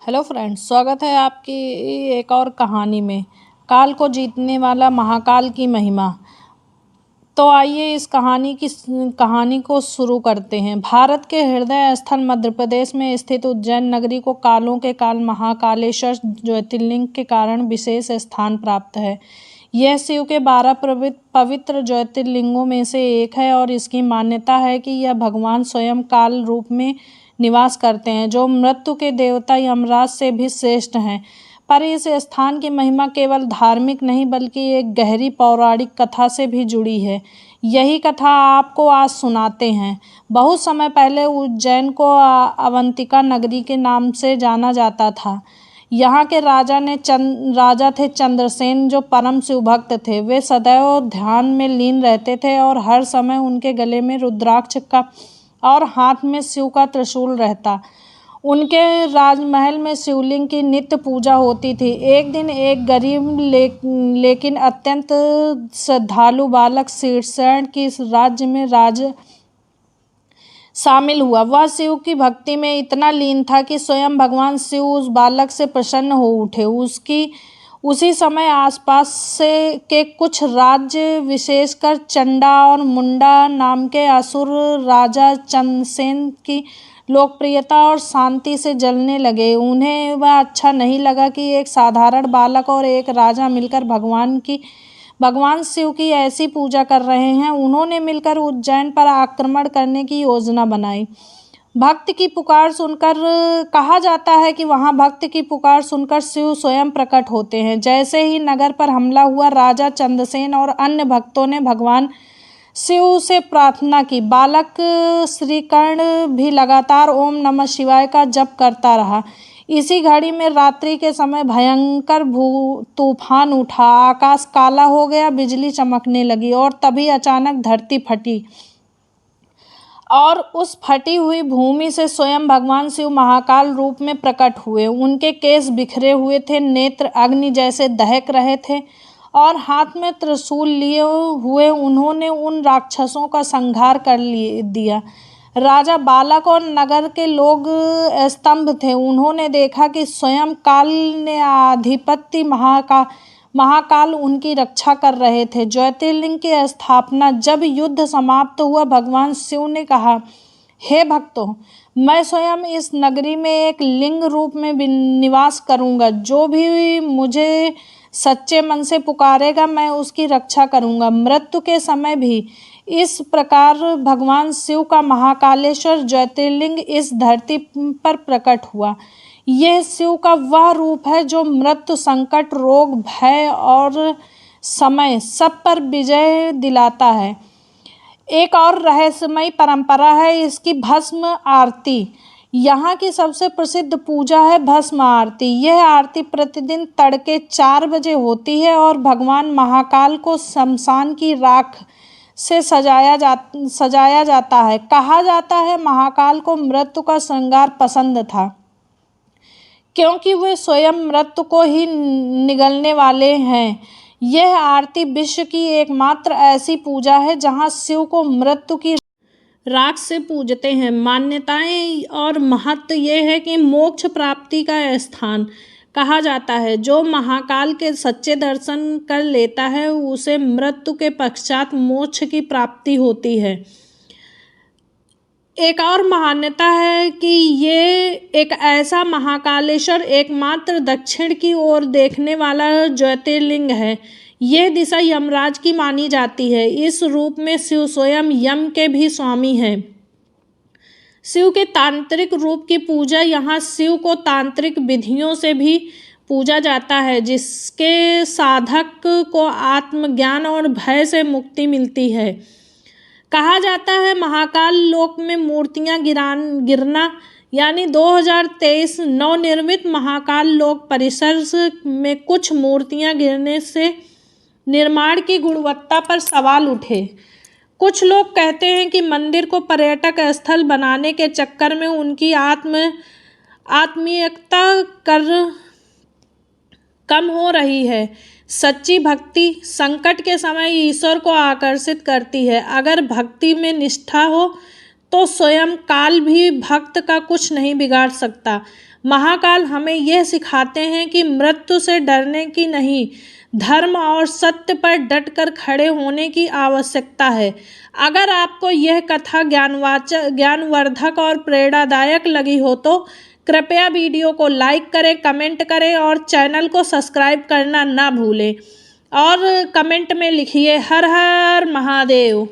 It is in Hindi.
हेलो फ्रेंड्स, स्वागत है आपकी एक और कहानी में। काल को जीतने वाला महाकाल की महिमा। तो आइए इस कहानी को शुरू करते हैं। भारत के हृदय स्थल मध्य प्रदेश में स्थित उज्जैन नगरी को कालों के काल महाकालेश्वर ज्योतिर्लिंग के कारण विशेष स्थान प्राप्त है। यह शिव के 12 पवित्र ज्योतिर्लिंगों में से एक है और इसकी मान्यता है कि यह भगवान स्वयं काल रूप में निवास करते हैं, जो मृत्यु के देवता यमराज से भी श्रेष्ठ हैं। पर इस स्थान की महिमा केवल धार्मिक नहीं बल्कि एक गहरी पौराणिक कथा से भी जुड़ी है। यही कथा आपको आज सुनाते हैं। बहुत समय पहले उज्जैन को अवंतिका नगरी के नाम से जाना जाता था। यहाँ के राजा थे चंद्रसेन, जो परम शिव भक्त थे। वे सदैव ध्यान में लीन रहते थे और हर समय उनके गले में रुद्राक्ष का और हाथ में शिव का त्रिशूल रहता। उनके राजमहल में शिवलिंग की नित्य पूजा होती थी। एक दिन एक गरीब लेकिन अत्यंत श्रद्धालु बालक शीर्षण की राज्य में शामिल हुआ। वह शिव की भक्ति में इतना लीन था कि स्वयं भगवान शिव उस बालक से प्रसन्न हो उठे। उसी समय आसपास के कुछ राज्य, विशेषकर चंडा और मुंडा नाम के असुर, राजा चंद्रसेन की लोकप्रियता और शांति से जलने लगे। उन्हें वह अच्छा नहीं लगा कि एक साधारण बालक और एक राजा मिलकर भगवान शिव की ऐसी पूजा कर रहे हैं। उन्होंने मिलकर उज्जैन पर आक्रमण करने की योजना बनाई। भक्त की पुकार सुनकर कहा जाता है कि वहां भक्त की पुकार सुनकर शिव स्वयं प्रकट होते हैं। जैसे ही नगर पर हमला हुआ, राजा चंद्रसेन और अन्य भक्तों ने भगवान शिव से प्रार्थना की। बालक श्रीकर्ण भी लगातार ओम नमः शिवाय का जप करता रहा। इसी घड़ी में रात्रि के समय भयंकर तूफान उठा। आकाश काला हो गया, बिजली चमकने लगी और तभी अचानक धरती फटी और उस फटी हुई भूमि से स्वयं भगवान शिव महाकाल रूप में प्रकट हुए। उनके केश बिखरे हुए थे, नेत्र अग्नि जैसे दहक रहे थे और हाथ में त्रिशूल लिए हुए उन्होंने उन राक्षसों का संहार कर दिया। राजा, बालक और नगर के लोग स्तंभ थे। उन्होंने देखा कि स्वयं काल ने आधिपत्य महाकाल उनकी रक्षा कर रहे थे। ज्योतिर्लिंग की स्थापना। जब युद्ध समाप्त हुआ, भगवान शिव ने कहा, हे भक्तों, मैं स्वयं इस नगरी में एक लिंग रूप में निवास करूंगा। जो भी मुझे सच्चे मन से पुकारेगा, मैं उसकी रक्षा करूंगा, मृत्यु के समय भी। इस प्रकार भगवान शिव का महाकालेश्वर ज्योतिर्लिंग इस धरती पर प्रकट हुआ। यह शिव का वह रूप है जो मृत्यु, संकट, रोग, भय और समय सब पर विजय दिलाता है। एक और रहस्यमयी परंपरा है इसकी भस्म आरती। यहाँ की सबसे प्रसिद्ध पूजा है भस्म आरती। यह आरती प्रतिदिन तड़के 4 बजे होती है और भगवान महाकाल को शमशान की राख से सजाया जाता है। कहा जाता है महाकाल को मृत्यु का श्रृंगार पसंद था, क्योंकि वे स्वयं मृत्यु को ही निगलने वाले हैं। यह आरती विश्व की एकमात्र ऐसी पूजा है जहां शिव को मृत्यु की राख से पूजते हैं। मान्यताएं और महत्व यह है कि मोक्ष प्राप्ति का स्थान कहा जाता है। जो महाकाल के सच्चे दर्शन कर लेता है, उसे मृत्यु के पश्चात मोक्ष की प्राप्ति होती है। एक और मान्यता है कि ये एक ऐसा महाकालेश्वर एकमात्र दक्षिण की ओर देखने वाला ज्योतिर्लिंग है। यह दिशा यमराज की मानी जाती है। इस रूप में शिव स्वयं यम के भी स्वामी हैं। शिव के तांत्रिक रूप की पूजा। यहाँ शिव को तांत्रिक विधियों से भी पूजा जाता है, जिसके साधक को आत्मज्ञान और भय से मुक्ति मिलती है। कहा जाता है महाकाल लोक में मूर्तियां गिरना, यानी 2023 नवनिर्मित महाकाल लोक परिसर में कुछ मूर्तियां गिरने से निर्माण की गुणवत्ता पर सवाल उठे। कुछ लोग कहते हैं कि मंदिर को पर्यटक स्थल बनाने के चक्कर में उनकी आत्मीयता कम हो रही है। सच्ची भक्ति संकट के समय ईश्वर को आकर्षित करती है। अगर भक्ति में निष्ठा हो तो स्वयं काल भी भक्त का कुछ नहीं बिगाड़ सकता। महाकाल हमें यह सिखाते हैं कि मृत्यु से डरने की नहीं, धर्म और सत्य पर डटकर खड़े होने की आवश्यकता है। अगर आपको यह कथा ज्ञानवर्धक और प्रेरणादायक लगी हो तो कृपया वीडियो को लाइक करें, कमेंट करें और चैनल को सब्सक्राइब करना ना भूलें। और कमेंट में लिखिए हर हर महादेव।